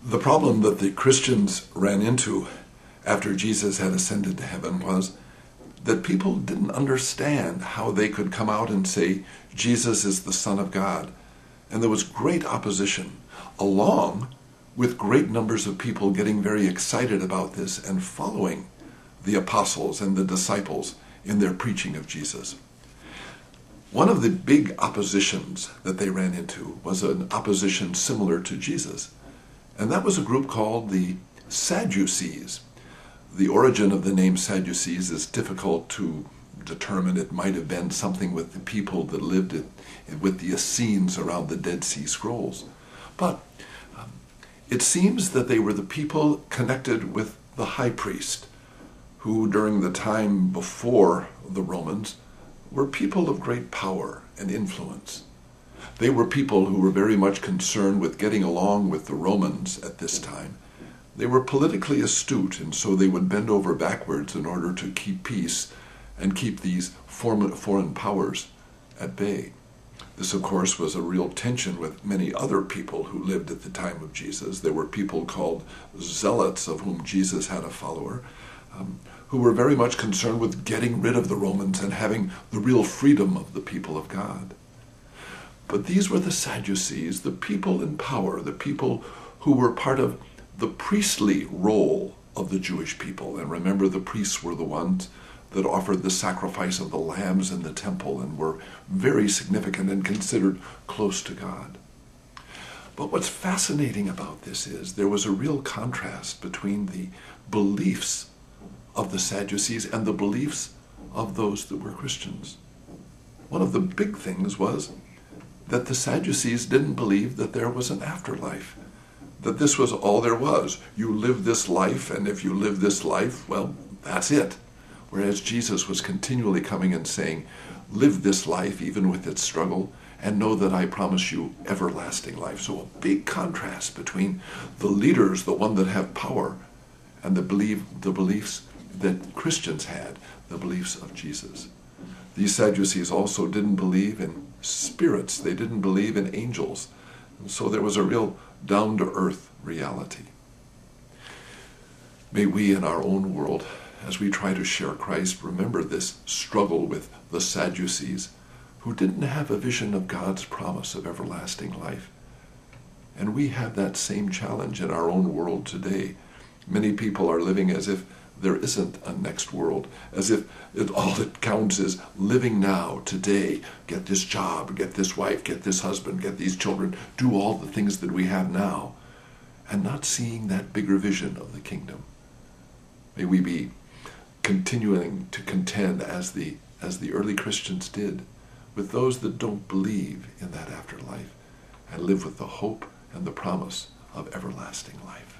The problem that the Christians ran into after Jesus had ascended to heaven was that people didn't understand how they could come out and say Jesus is the Son of God. And there was great opposition, along with great numbers of people getting very excited about this and following the apostles and the disciples in their preaching of Jesus. One of the big oppositions that they ran into was an opposition similar to Jesus. And that was a group called the Sadducees. The origin of the name Sadducees is difficult to determine. It might have been something with the people that lived with the Essenes around the Dead Sea Scrolls. But it seems that they were the people connected with the high priest, who during the time before the Romans were people of great power and influence. They were people who were very much concerned with getting along with the Romans at this time. They were politically astute, and so they would bend over backwards in order to keep peace and keep these foreign powers at bay. This, of course, was a real tension with many other people who lived at the time of Jesus. There were people called zealots, of whom Jesus had a follower, who were very much concerned with getting rid of the Romans and having the real freedom of the people of God. But these were the Sadducees, the people in power, the people who were part of the priestly role of the Jewish people. And remember, the priests were the ones that offered the sacrifice of the lambs in the temple and were very significant and considered close to God. But what's fascinating about this is there was a real contrast between the beliefs of the Sadducees and the beliefs of those that were Christians. One of the big things was that the Sadducees didn't believe that there was an afterlife, that this was all there was. You live this life, and if you live this life, well, that's it. Whereas Jesus was continually coming and saying, live this life even with its struggle, and know that I promise you everlasting life. So a big contrast between the leaders, the one that have power, and the beliefs that Christians had, the beliefs of Jesus. These Sadducees also didn't believe in spirits. They didn't believe in angels. And so there was a real down-to-earth reality. May we in our own world, as we try to share Christ, remember this struggle with the Sadducees, who didn't have a vision of God's promise of everlasting life. And we have that same challenge in our own world today. Many people are living as if there isn't a next world, as if all that counts is living now, today. Get this job, get this wife, get this husband, get these children, do all the things that we have now, and not seeing that bigger vision of the kingdom. May we be continuing to contend as the early Christians did with those that don't believe in that afterlife, and live with the hope and the promise of everlasting life.